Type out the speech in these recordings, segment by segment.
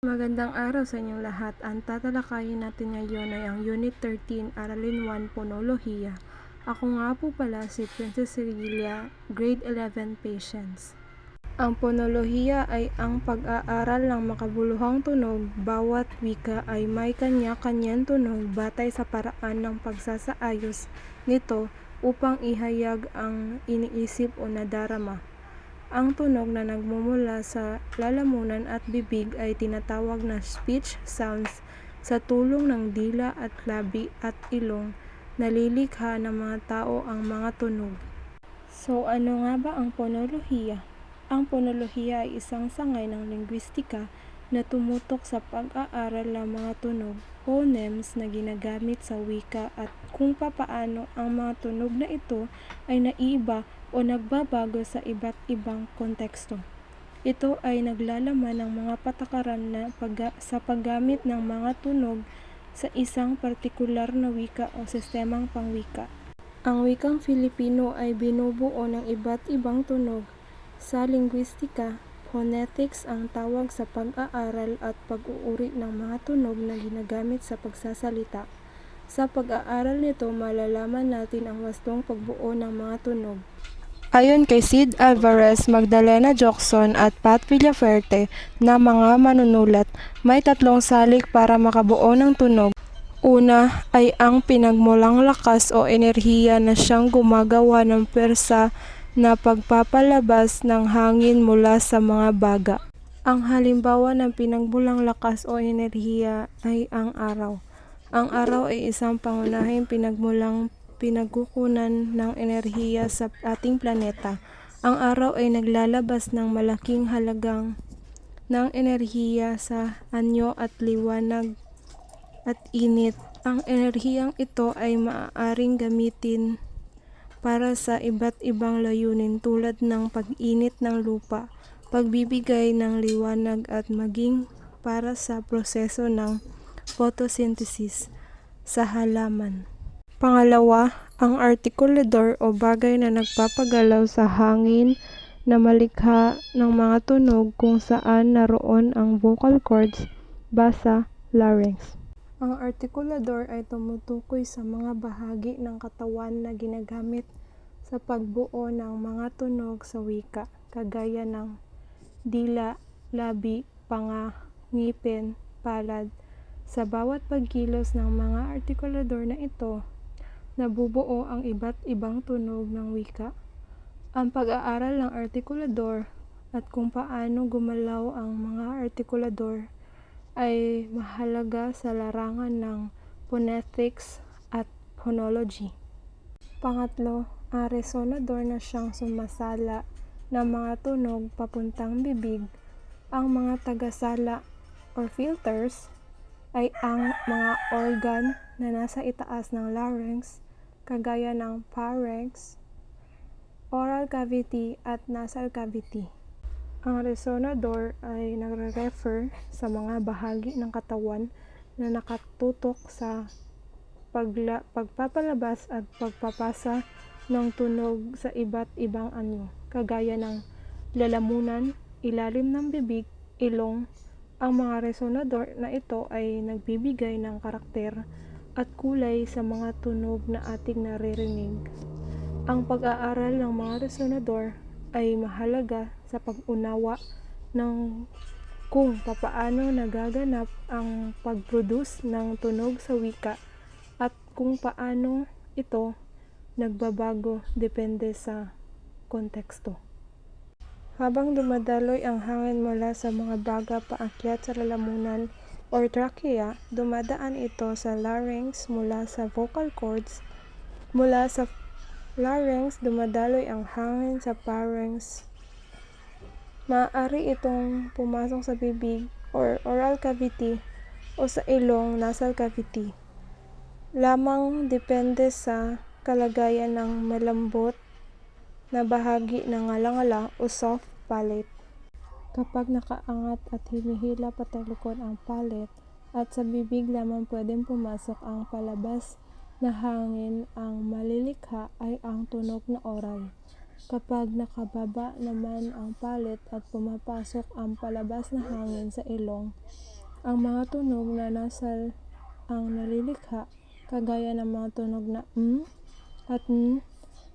Magandang araw sa inyong lahat. Ang tatalakayin natin ngayon ay ang Unit 13, Aralin 1, Ponolohiya. Ako nga po pala si Princess Cecilia, Grade 11 Patience. Ang ponolohiya ay ang pag-aaral ng makabuluhang tunog. Bawat wika ay may kanya-kanyang tunog batay sa paraan ng pagsasaayos nito upang ihayag ang iniisip o nadarama. Ang tunog na nagmumula sa lalamunan at bibig ay tinatawag na speech sounds. Sa tulong ng dila at labi at ilong, nalilikha ng mga tao ang mga tunog. So ano nga ba ang ponolohiya? Ang ponolohiya ay isang sangay ng linguistika na tumutok sa pag-aaral ng mga tunog, phonemes na ginagamit sa wika at kung papaano ang mga tunog na ito ay naiiba o nagbabago sa iba't ibang konteksto. Ito ay naglalaman ng mga patakaran na sa paggamit ng mga tunog sa isang partikular na wika o sistemang pangwika. Ang wikang Filipino ay binubuo ng iba't ibang tunog. Sa linguistika, phonetics ang tawag sa pag-aaral at pag-uuri ng mga tunog na ginagamit sa pagsasalita. Sa pag-aaral nito, malalaman natin ang wastong pagbuo ng mga tunog. Ayon kay Sid Alvarez, Magdalena Jocson at Pat Villaferte na mga manunulat, may tatlong salik para makabuo ng tunog. Una ay ang pinagmulang lakas o enerhiya na siyang gumagawa ng pwersa na pagpapalabas ng hangin mula sa mga baga. Ang halimbawa ng pinagmulang lakas o enerhiya ay ang araw. Ang araw ay isang pangunahing pinagkukunan ng enerhiya sa ating planeta. Ang araw ay naglalabas ng malaking halagang ng enerhiya sa anyo at liwanag at init. Ang enerhiyang ito ay maaaring gamitin para sa iba't ibang layunin tulad ng pag-init ng lupa, pagbibigay ng liwanag at maging para sa proseso ng photosynthesis sa halaman. Pangalawa, ang artikulador o bagay na nagpapagalaw sa hangin na malikha ng mga tunog kung saan naroon ang vocal cords, basa, larynx. Ang artikulador ay tumutukoy sa mga bahagi ng katawan na ginagamit sa pagbuo ng mga tunog sa wika, kagaya ng dila, labi, panga, ngipin, palad. Sa bawat pagkilos ng mga artikulador na ito, nabubuo ang iba't ibang tunog ng wika. Ang pag-aaral ng artikulador at kung paano gumalaw ang mga artikulador ay mahalaga sa larangan ng phonetics at phonology. Pangatlo, ang resonador na siyang sumasala ng mga tunog papuntang bibig. Ang mga tagasala or filters ay ang mga organ na nasa itaas ng larynx, kagaya ng pharynx, oral cavity at nasal cavity. Ang resonador ay nagre-refer sa mga bahagi ng katawan na nakatutok sa pagpapalabas at pagpapasa ng tunog sa iba't ibang anyo, kagaya ng lalamunan, ilalim ng bibig, ilong. Ang mga resonador na ito ay nagbibigay ng karakter at kulay sa mga tunog na ating naririnig. Ang pag-aaral ng mga resonador ay mahalaga sa pag-unawa ng kung papaano nagaganap ang pag-produce ng tunog sa wika at kung paano ito nagbabago depende sa konteksto. Habang dumadaloy ang hangin mula sa mga baga paakyat sa lalamunan or trachea, dumadaan ito sa larynx mula sa vocal cords. Mula sa larynx, dumadaloy ang hangin sa pharynx. Maaari itong pumasok sa bibig or oral cavity o sa ilong, nasal cavity. Lamang depende sa kalagayan ng malambot na bahagi ng ngalangala o soft palate. Kapag nakaangat at hinihila patalikod ang palate at sa bibig lamang pwedeng pumasok ang palabas na hangin, ang malilikha ay ang tunog na oral. Kapag nakababa naman ang palate at pumapasok ang palabas na hangin sa ilong, Ang mga tunog na nasal ang nalilikha, kagaya ng mga tunog na at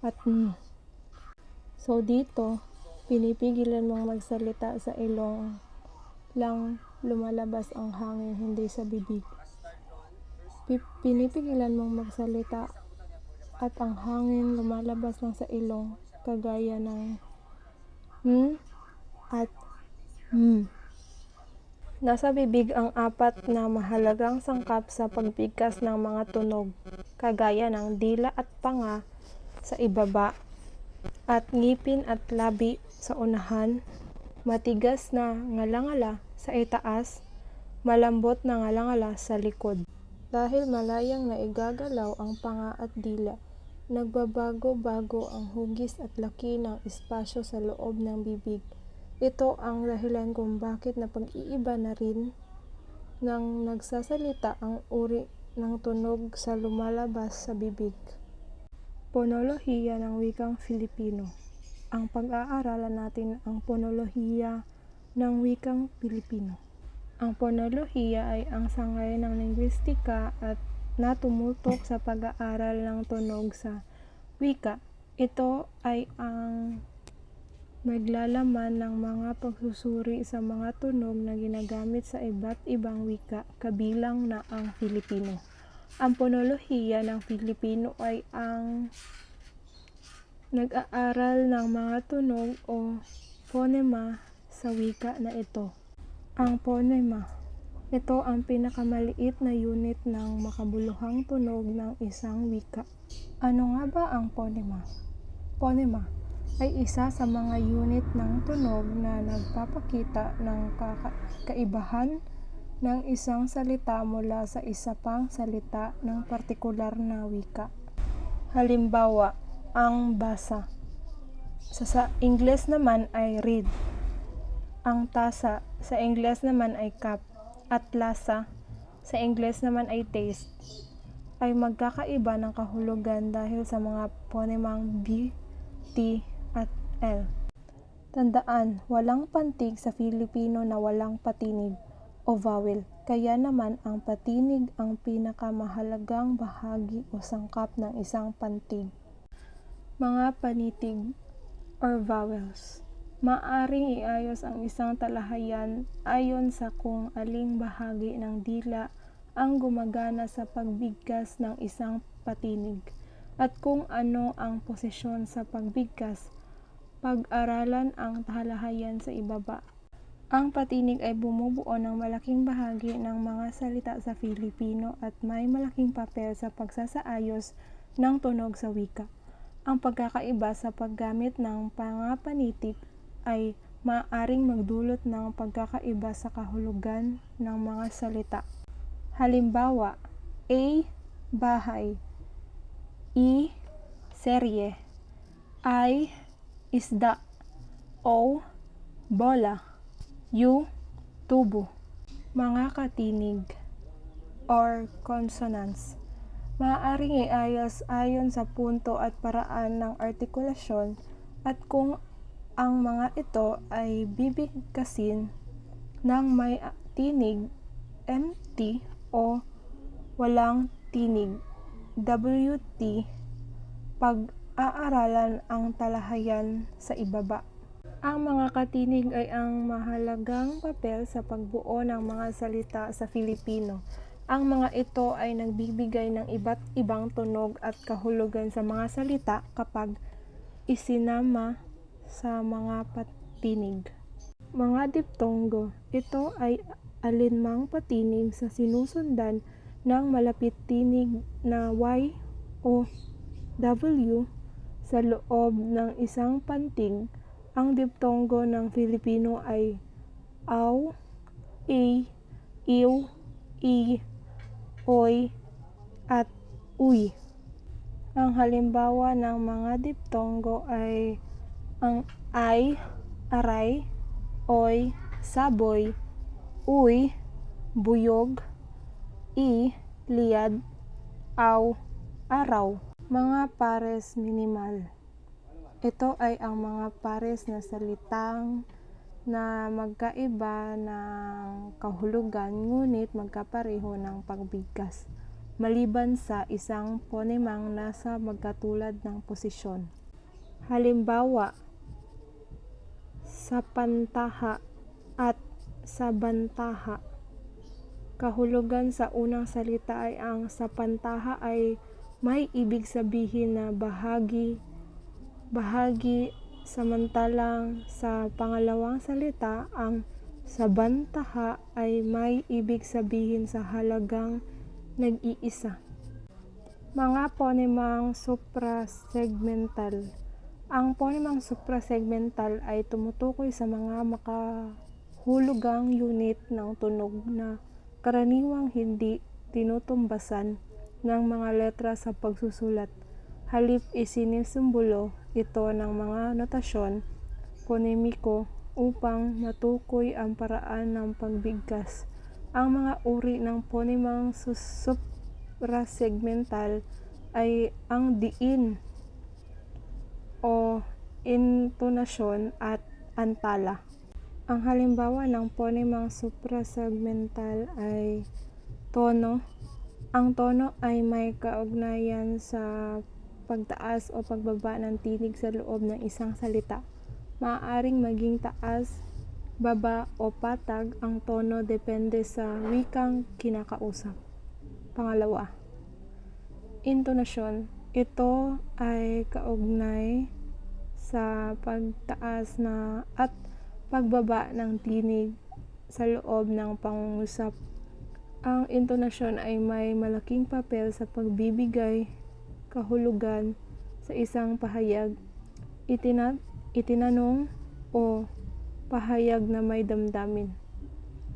at So dito, pinipigilan mong magsalita sa ilong lang lumalabas ang hangin, hindi sa bibig. Pinipigilan mong magsalita at ang hangin lumalabas lang sa ilong, kagaya ng at Nasa bibig ang apat na mahalagang sangkap sa pagbigkas ng mga tunog, kagaya ng dila at panga sa ibaba, at ngipin at labi sa unahan, matigas na ngalangala sa itaas, malambot na ngalangala sa likod. Dahil malayang naigagalaw ang panga at dila, nagbabago-bago ang hugis at laki ng espasyo sa loob ng bibig. Ito ang dahilan kung bakit napag-iiba na rin nang nagsasalita ang uri ng tunog sa lumalabas sa bibig. Ponolohiya ng wikang Filipino. Ang pag-aaralan natin ang ponolohiya ng wikang Pilipino. Ang ponolohiya ay ang sangay ng lingwistika at natumutok sa pag-aaral ng tunog sa wika. Ito ay ang naglalaman ng mga pagsusuri sa mga tunog na ginagamit sa iba't ibang wika, kabilang na ang Filipino. Ang ponolohiya ng Filipino ay ang nag-aaral ng mga tunog o phonema sa wika na ito. Ang phonema, ito ang pinakamaliit na unit ng makabuluhang tunog ng isang wika. Ano nga ba ang phonema? Phonema ay isa sa mga unit ng tunog na nagpapakita ng kaibahan ng isang salita mula sa isa pang salita ng partikular na wika. Halimbawa, ang basa. Sa Ingles naman ay read. Ang tasa, sa Ingles naman ay cup. At lasa, sa Ingles naman ay taste, ay magkakaiba ng kahulugan dahil sa mga phonemang B, T, at L. Tandaan, walang pantig sa Filipino na walang patinig o vowel. Kaya naman ang patinig ang pinakamahalagang bahagi o sangkap ng isang pantig. Mga panitig or vowels. Maaring iayos ang isang talahayan ayon sa kung aling bahagi ng dila ang gumagana sa pagbigkas ng isang patinig at kung ano ang posisyon sa pagbigkas. Pag-aralan ang talahayan sa ibaba. Ang patinig ay bumubuo ng malaking bahagi ng mga salita sa Filipino at may malaking papel sa pagsasaayos ng tunog sa wika. Ang pagkakaiba sa paggamit ng pangapanitig ay maaaring magdulot ng pagkakaiba sa kahulugan ng mga salita. Halimbawa, A. Bahay, I. Serye, I. Isda, O. Bola, U. Tubo. Mga katinig or consonants. Maaaring iayos ayon sa punto at paraan ng artikulasyon at kung ang mga ito ay bibigkasin ng may tinig MT o walang tinig WT. Pag-aaralan ang talahayan sa ibaba. Ang mga katinig ay ang mahalagang papel sa pagbuo ng mga salita sa Filipino. Ang mga ito ay nagbibigay ng iba't ibang tunog at kahulugan sa mga salita kapag isinama sa mga patinig. Mga diptongo. Ito ay alinmang patinig sa sinusundan ng malapit tinig na Y o W sa loob ng isang pantig. Ang diptongo ng Filipino ay aw, i, iw, i, oy, at uy. Ang halimbawa ng mga diptongo ay ang ay, aray, oy, saboy, uy, buyog, i, liad, aw, araw. Mga pares minimal. Ito ay ang mga pares na salitang na magkaiba ng kahulugan ngunit magkapareho ng pagbigkas, maliban sa isang ponemang nasa magkatulad ng posisyon. Halimbawa, sapantaha at sabantaha. Kahulugan sa unang salita ay ang sapantaha ay may ibig sabihin na bahagi, samantalang sa pangalawang salita, ang sabantaha ay may ibig sabihin sa halagang nag-iisa. Mga ponemang suprasegmental. Ang ponemang suprasegmental ay tumutukoy sa mga makahulugang unit ng tunog na karaniwang hindi tinutumbasan ng mga letra sa pagsusulat. Halip isinisimbolo ito ng mga notasyon ponemiko upang matukoy ang paraan ng pagbigkas. Ang mga uri ng ponemang suprasegmental ay ang diin o intonasyon at antala. Ang halimbawa ng ponemang suprasegmental ay tono. Ang tono ay may kaugnayan sa pagtaas o pagbaba ng tinig sa loob ng isang salita. Maaaring maging taas, baba o patag ang tono depende sa wikang kinakausap. Pangalawa, intonasyon. Ito ay kaugnay sa pagtaas na at pagbaba ng tinig sa loob ng pangungusap. Ang intonasyon ay may malaking papel sa pagbibigay kahulugan sa isang pahayag, itinanong o pahayag na may damdamin.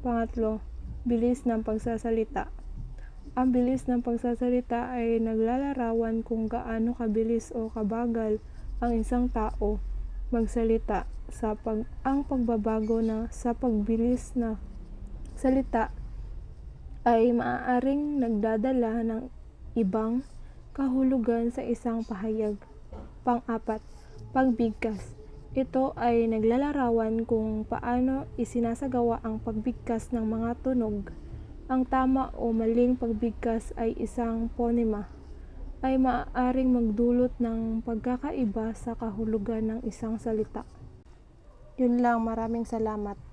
Pangatlo, bilis ng pagsasalita. Ang bilis ng pagsasalita ay naglalarawan kung gaano kabilis o kabagal ang isang tao magsalita. Ang pagbabago sa pagbilis na salita ay maaaring nagdadala ng ibang kahulugan sa isang pahayag. Pang-apat, pagbigkas. Ito ay naglalarawan kung paano isinasagawa ang pagbigkas ng mga tunog. Ang tama o maling pagbigkas ay isang ponema ay maaaring magdulot ng pagkakaiba sa kahulugan ng isang salita. Yun lang, maraming salamat.